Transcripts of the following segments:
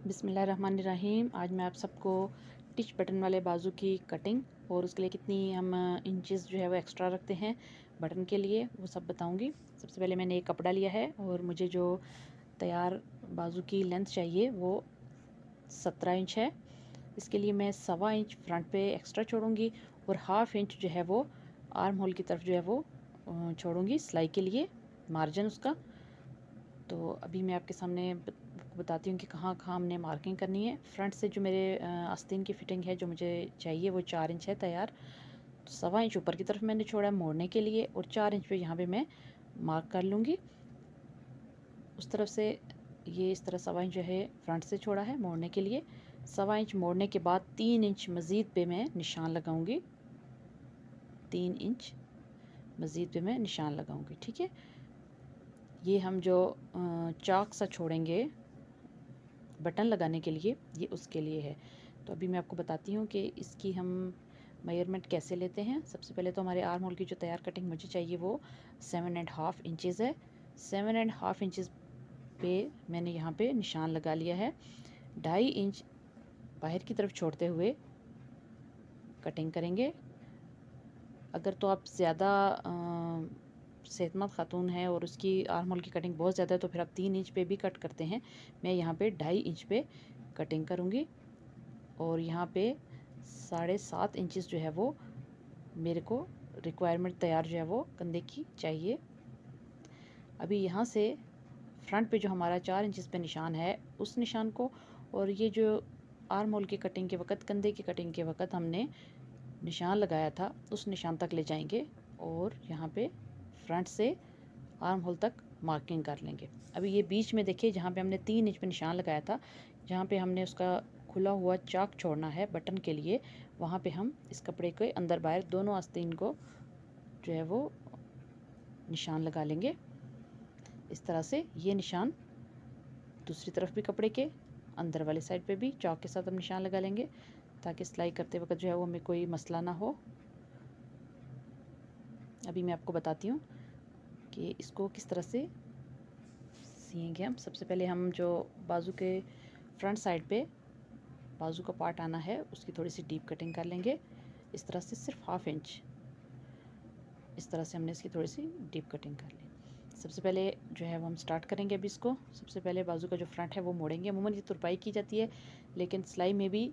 बिस्मिल्लाहिर्रहमानिर्रहीम। आज मैं आप सबको टिच बटन वाले बाजू की कटिंग और उसके लिए कितनी हम इंचेस जो है वो एक्स्ट्रा रखते हैं बटन के लिए वो सब बताऊंगी। सबसे पहले मैंने एक कपड़ा लिया है और मुझे जो तैयार बाजू की लेंथ चाहिए वो 17 इंच है। इसके लिए मैं 1.25 इंच फ्रंट पे एक्स्ट्रा छोड़ूंगी और 1/2 इंच जो है वो आर्म होल की तरफ जो है वो छोड़ूंगी सिलाई के लिए, मार्जिन उसका। तो अभी मैं आपके सामने बताती हूँ कि कहाँ कहाँ हमने मार्किंग करनी है। फ्रंट से जो मेरे आस्तीन की फिटिंग है जो मुझे चाहिए वो 4 इंच है तैयार। तो 1.25 इंच ऊपर की तरफ मैंने छोड़ा है मोड़ने के लिए और 4 इंच पे यहाँ पे मैं मार्क कर लूँगी। उस तरफ से ये इस तरह 1.25 इंच जो है फ्रंट से छोड़ा है मोड़ने के लिए। 1.25 इंच मोड़ने के बाद 3 इंच मज़ीद पे मैं निशान लगाऊंगी। 3 इंच मज़ीद पे मैं निशान लगाऊंगी। ठीक है, ये हम जो चाक सा छोड़ेंगे बटन लगाने के लिए ये उसके लिए है। तो अभी मैं आपको बताती हूँ कि इसकी हम मेजरमेंट कैसे लेते हैं। सबसे पहले तो हमारे आर्म होल की जो तैयार कटिंग मुझे चाहिए वो 7.5 इंचज़ है। 7.5 इंचज़ पे मैंने यहाँ पे निशान लगा लिया है। 2.5 इंच बाहर की तरफ छोड़ते हुए कटिंग करेंगे। अगर तो आप ज़्यादा सेहतमंद खातून है और उसकी आर्म होल की कटिंग बहुत ज़्यादा है तो फिर आप 3 इंच पे भी कट करते हैं। मैं यहाँ पे 2.5 इंच पे कटिंग करूँगी और यहाँ पे 7.5 इंचज़ जो है वो मेरे को रिक्वायरमेंट तैयार जो है वो कंधे की चाहिए। अभी यहाँ से फ्रंट पे जो हमारा 4 इंचज़ पे निशान है उस निशान को और ये जो आर्म होल की कटिंग के वक़्त, कंधे की कटिंग के वक़्त हमने निशान लगाया था उस निशान तक ले जाएंगे और यहाँ पे फ्रंट से आर्म होल तक मार्किंग कर लेंगे। अभी ये बीच में देखिए जहाँ पे हमने 3 इंच पे निशान लगाया था, जहाँ पे हमने उसका खुला हुआ चाक छोड़ना है बटन के लिए, वहाँ पे हम इस कपड़े के अंदर बाहर दोनों आस्तीन को जो है वो निशान लगा लेंगे। इस तरह से ये निशान दूसरी तरफ भी कपड़े के अंदर वाले साइड पे भी चाक के साथ हम निशान लगा लेंगे ताकि सिलाई करते वक्त जो है वो हमें कोई मसला ना हो। अभी मैं आपको बताती हूँ कि इसको किस तरह से सिएंगे हम। सबसे पहले हम जो बाजू के फ्रंट साइड पे बाजू का पार्ट आना है उसकी थोड़ी सी डीप कटिंग कर लेंगे। इस तरह से सिर्फ 1/2 इंच इस तरह से हमने इसकी थोड़ी सी डीप कटिंग कर ली। सबसे पहले जो है वो हम स्टार्ट करेंगे अभी इसको। सबसे पहले बाजू का जो फ्रंट है वो मोड़ेंगे। अमूमन ये तुरपाई की जाती है लेकिन सिलाई में भी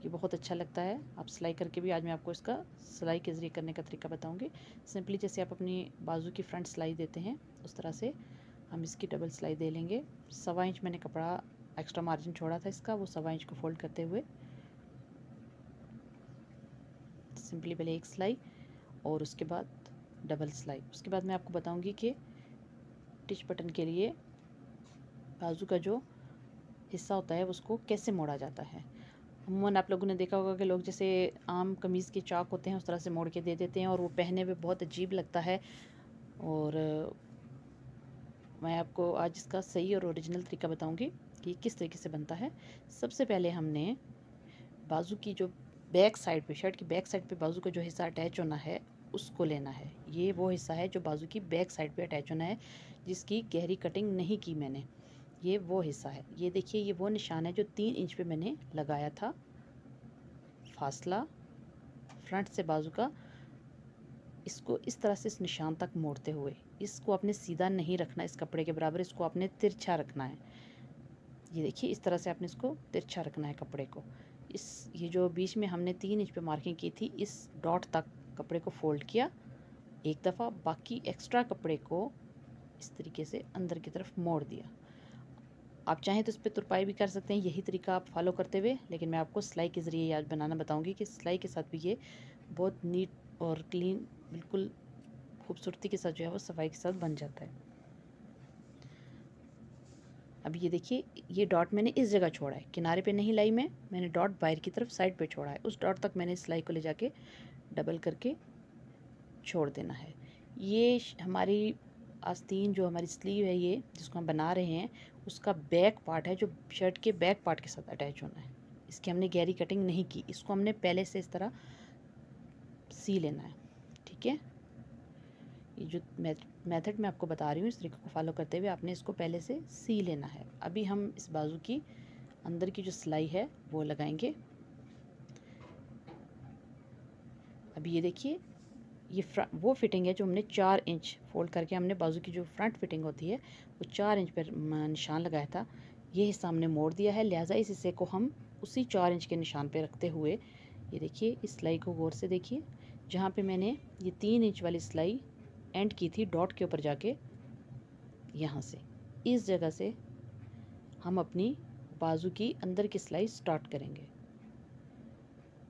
ये बहुत अच्छा लगता है। आप सिलाई करके भी, आज मैं आपको इसका सिलाई के ज़रिए करने का तरीका बताऊंगी। सिंपली जैसे आप अपनी बाजू की फ्रंट सिलाई देते हैं उस तरह से हम इसकी डबल सिलाई दे लेंगे। 1.25 इंच मैंने कपड़ा एक्स्ट्रा मार्जिन छोड़ा था इसका, वो 1.25 इंच को फोल्ड करते हुए सिंपली पहले एक सिलाई और उसके बाद डबल सिलाई। उसके बाद मैं आपको बताऊंगी कि टिच बटन के लिए बाजू का जो हिस्सा होता है उसको कैसे मोड़ा जाता है। अमूमन आप लोगों ने देखा होगा कि लोग जैसे आम कमीज़ के चाक होते हैं उस तरह से मोड़ के दे देते हैं और वो पहने में बहुत अजीब लगता है। और मैं आपको आज इसका सही और ओरिजिनल तरीका बताऊंगी कि किस तरीके से बनता है। सबसे पहले हमने बाजू की जो बैक साइड पे, शर्ट की बैक साइड पे बाजू का जो हिस्सा अटैच होना है उसको लेना है। ये वो हिस्सा है जो बाजू की बैक साइड पे अटैच होना है, जिसकी गहरी कटिंग नहीं की मैंने। ये वो हिस्सा है। ये देखिए, ये वो निशान है जो 3 इंच पे मैंने लगाया था। फासला फ्रंट से बाजू का, इसको इस तरह से इस निशान तक मोड़ते हुए, इसको आपने सीधा नहीं रखना इस कपड़े के बराबर, इसको आपने तिरछा रखना है। ये देखिए, इस तरह से आपने इसको तिरछा रखना है कपड़े को। ये जो बीच में हमने 3 इंच पे मार्किंग की थी, इस डॉट तक कपड़े को फोल्ड किया एक दफ़ा, बाकी एक्स्ट्रा कपड़े को इस तरीके से अंदर की तरफ मोड़ दिया। आप चाहें तो इस पर तुरपाई भी कर सकते हैं, यही तरीका आप फॉलो करते हुए, लेकिन मैं आपको सिलाई के ज़रिए आज बनाना बताऊंगी कि सिलाई के साथ भी ये बहुत नीट और क्लीन, बिल्कुल खूबसूरती के साथ जो है वो सफाई के साथ बन जाता है। अब ये देखिए, ये डॉट मैंने इस जगह छोड़ा है, किनारे पे नहीं लाई मैंने डॉट बाहर की तरफ साइड पे छोड़ा है। उस डॉट तक मैंने सिलाई को ले जाके डबल करके छोड़ देना है। ये हमारी आस्तीन, जो हमारी स्लीव है, ये जिसको हम बना रहे हैं, उसका बैक पार्ट है जो शर्ट के बैक पार्ट के साथ अटैच होना है। इसकी हमने गहरी कटिंग नहीं की, इसको हमने पहले से इस तरह सी लेना है। ठीक है, ये जो मेथड मैं आपको बता रही हूँ, इस तरीके को फॉलो करते हुए आपने इसको पहले से सी लेना है। अभी हम इस बाजू की अंदर की जो सिलाई है वो लगाएंगे। अभी ये देखिए, ये वो फिटिंग है जो हमने 4 इंच फोल्ड करके हमने बाजू की जो फ्रंट फिटिंग होती है वो 4 इंच पर निशान लगाया था। ये हिस्सा हमने मोड़ दिया है, लिहाजा इस हिस्से को हम उसी 4 इंच के निशान पे रखते हुए, ये देखिए इस सिलाई को गौर से देखिए, जहाँ पे मैंने ये 3 इंच वाली सिलाई एंड की थी डॉट के ऊपर जाके, यहाँ से इस जगह से हम अपनी बाजू की अंदर की सिलाई स्टार्ट करेंगे।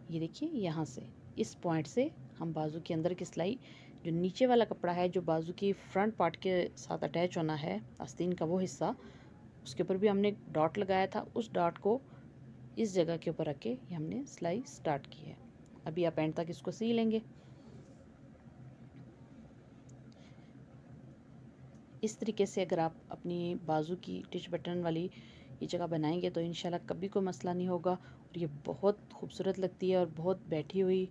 ये देखिए यहाँ से इस पॉइंट से हम बाजू के अंदर की सिलाई, जो नीचे वाला कपड़ा है जो बाजू की फ्रंट पार्ट के साथ अटैच होना है आस्तीन का वो हिस्सा, उसके ऊपर भी हमने डॉट लगाया था, उस डॉट को इस जगह के ऊपर रख के ये हमने सिलाई स्टार्ट की है। अभी आप एंड तक इसको सी लेंगे। इस तरीके से अगर आप अपनी बाजू की टिच बटन वाली ये जगह बनाएंगे तो इंशाल्लाह कभी कोई मसला नहीं होगा, और ये बहुत खूबसूरत लगती है और बहुत बैठी हुई।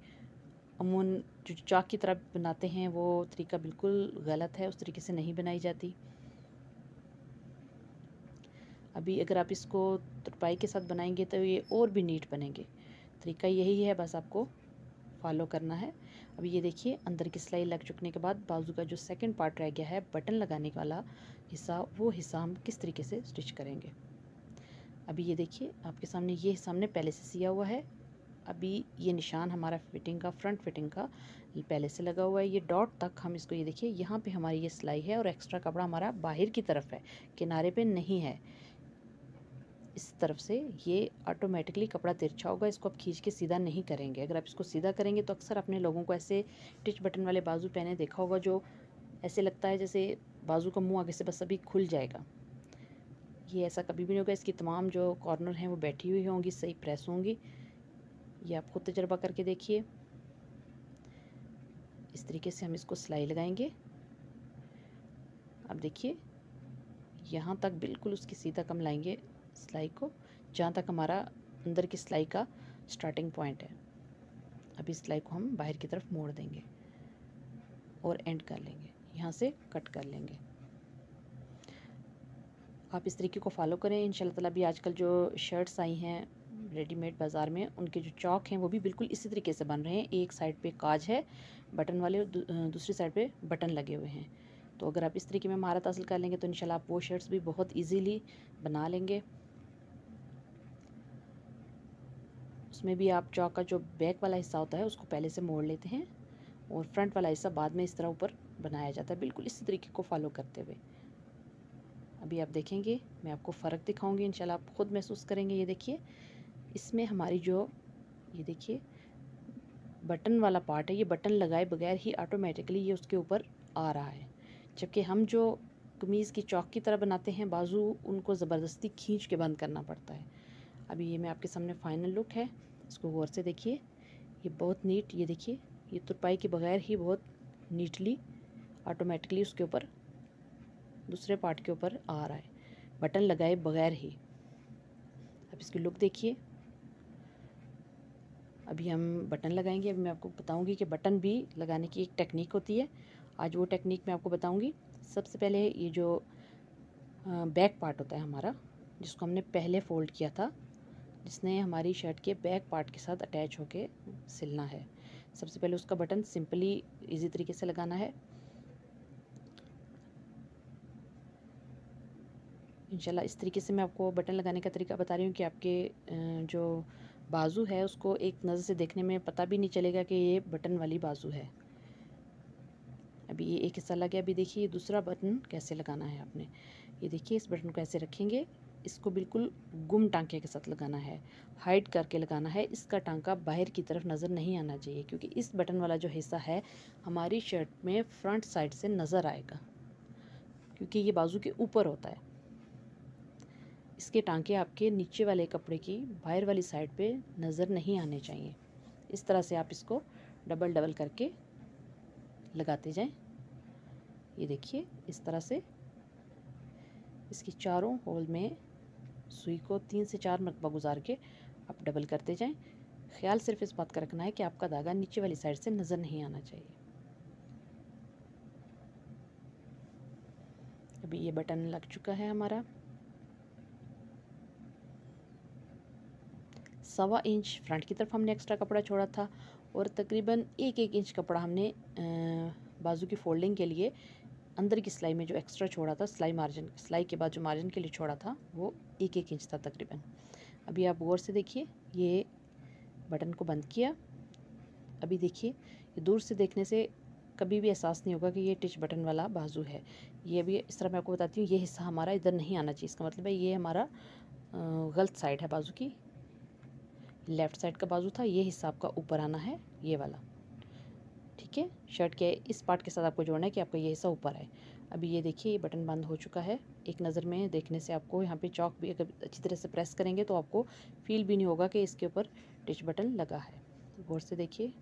अमूमन जो चाक की तरह बनाते हैं वो तरीका बिल्कुल गलत है, उस तरीके से नहीं बनाई जाती। अभी अगर आप इसको तुरपाई के साथ बनाएंगे तो ये और भी नीट बनेंगे। तरीका यही है, बस आपको फॉलो करना है। अभी ये देखिए अंदर की सिलाई लग चुकने के बाद बाजू का जो सेकंड पार्ट रह गया है बटन लगाने वाला हिस्सा, वो हिस्सा हम किस तरीके से स्टिच करेंगे। अभी ये देखिए आपके सामने ये हिस्सा हमने पहले से सिया हुआ है। अभी ये निशान हमारा फिटिंग का, फ्रंट फिटिंग का पहले से लगा हुआ है। ये डॉट तक हम इसको, ये देखिए यहाँ पे हमारी ये सिलाई है और एक्स्ट्रा कपड़ा हमारा बाहर की तरफ है, किनारे पे नहीं है। इस तरफ से ये ऑटोमेटिकली कपड़ा तिरछा होगा, इसको आप खींच के सीधा नहीं करेंगे। अगर आप इसको सीधा करेंगे तो अक्सर अपने लोगों को ऐसे टिच बटन वाले बाजू पहने देखा होगा, जो ऐसे लगता है जैसे बाजू का मुंह आगे से बस अभी खुल जाएगा। ये ऐसा कभी भी नहीं होगा। इसकी तमाम जो कॉर्नर हैं वो बैठी हुई होंगी, सही प्रेस होंगी। ये आप खुद तजर्बा करके देखिए। इस तरीके से हम इसको सिलाई लगाएंगे। अब देखिए यहाँ तक बिल्कुल उसकी सीधा कम लाएंगे सिलाई को, जहाँ तक हमारा अंदर की सिलाई का स्टार्टिंग पॉइंट है। अभी सिलाई को हम बाहर की तरफ मोड़ देंगे और एंड कर लेंगे, यहाँ से कट कर लेंगे। आप इस तरीके को फॉलो करें इंशाल्लाह ताला। भी आजकल जो शर्ट्स आई हैं रेडीमेड बाज़ार में, उनके जो चौक हैं वो भी बिल्कुल इसी तरीके से बन रहे हैं। एक साइड पे काज है बटन वाले, दूसरी साइड पे बटन लगे हुए हैं। तो अगर आप इस तरीके में महारत हासिल कर लेंगे तो इंशाल्लाह आप वो शर्ट्स भी बहुत ईजीली बना लेंगे। उसमें भी आप चौक का जो बैक वाला हिस्सा होता है उसको पहले से मोड़ लेते हैं और फ्रंट वाला हिस्सा बाद में इस तरह ऊपर बनाया जाता है, बिल्कुल इसी तरीके को फॉलो करते हुए। अभी आप देखेंगे, मैं आपको फ़र्क दिखाऊंगी, इंशाल्लाह आप खुद महसूस करेंगे। ये देखिए इसमें हमारी जो, ये देखिए बटन वाला पार्ट है, ये बटन लगाए बगैर ही ऑटोमेटिकली ये उसके ऊपर आ रहा है। जबकि हम जो कमीज़ की चौक की तरह बनाते हैं बाजू, उनको ज़बरदस्ती खींच के बंद करना पड़ता है। अभी ये मैं आपके सामने फ़ाइनल लुक है, इसको गौर से देखिए। ये बहुत नीट, ये देखिए ये तुरपाई के बगैर ही बहुत नीटली ऑटोमेटिकली उसके ऊपर, दूसरे पार्ट के ऊपर आ रहा है, बटन लगाए बगैर ही। अब इसकी लुक देखिए। अभी हम बटन लगाएंगे। अभी मैं आपको बताऊंगी कि बटन भी लगाने की एक टेक्निक होती है, आज वो टेक्निक मैं आपको बताऊंगी। सबसे पहले ये जो बैक पार्ट होता है हमारा, जिसको हमने पहले फ़ोल्ड किया था, जिसने हमारी शर्ट के बैक पार्ट के साथ अटैच होके सिलना है, सबसे पहले उसका बटन सिंपली इजी तरीके से लगाना है। इंशाल्लाह इस तरीके से मैं आपको बटन लगाने का तरीका बता रही हूँ कि आपके जो बाजू है उसको एक नज़र से देखने में पता भी नहीं चलेगा कि ये बटन वाली बाजू है। अभी ये एक हिस्सा लग गया। अभी देखिए ये दूसरा बटन कैसे लगाना है आपने। ये देखिए इस बटन को ऐसे रखेंगे, इसको बिल्कुल गुम टांके के साथ लगाना है, हाइड करके लगाना है। इसका टांका बाहर की तरफ नज़र नहीं आना चाहिए, क्योंकि इस बटन वाला जो हिस्सा है हमारी शर्ट में फ्रंट साइड से नज़र आएगा, क्योंकि ये बाजू के ऊपर होता है। इसके टांके आपके नीचे वाले कपड़े की बाहर वाली साइड पे नज़र नहीं आने चाहिए। इस तरह से आप इसको डबल डबल करके लगाते जाएं। ये देखिए इस तरह से इसकी चारों होल में सुई को 3 से 4 मरतबा गुजार के आप डबल करते जाएं। ख्याल सिर्फ इस बात का रखना है कि आपका धागा नीचे वाली साइड से नज़र नहीं आना चाहिए। अभी ये बटन लग चुका है हमारा। 1.25 इंच फ्रंट की तरफ हमने एक्स्ट्रा कपड़ा छोड़ा था और तकरीबन 1 इंच कपड़ा हमने बाजू की फोल्डिंग के लिए अंदर की सिलाई में जो एक्स्ट्रा छोड़ा था, सिलाई के बाद जो मार्जिन के लिए छोड़ा था वो 1 इंच था तकरीबन। अभी आप गौर से देखिए, ये बटन को बंद किया। अभी देखिए, ये दूर से देखने से कभी भी एहसास नहीं होगा कि ये टिच बटन वाला बाजू है। ये भी इस तरह मैं आपको बताती हूँ, ये हिस्सा हमारा इधर नहीं आना चाहिए। इसका मतलब है ये हमारा गलत साइड है बाजू की, लेफ़्ट साइड का बाजू था, ये हिस्सा आपका ऊपर आना है, ये वाला। ठीक है, शर्ट के इस पार्ट के साथ आपको जोड़ना है कि आपका ये हिस्सा ऊपर आए। अभी ये देखिए, ये बटन बंद हो चुका है। एक नज़र में देखने से आपको यहाँ पे चॉक भी अगर अच्छी तरह से प्रेस करेंगे तो आपको फील भी नहीं होगा कि इसके ऊपर टिच बटन लगा है। गौर से देखिए,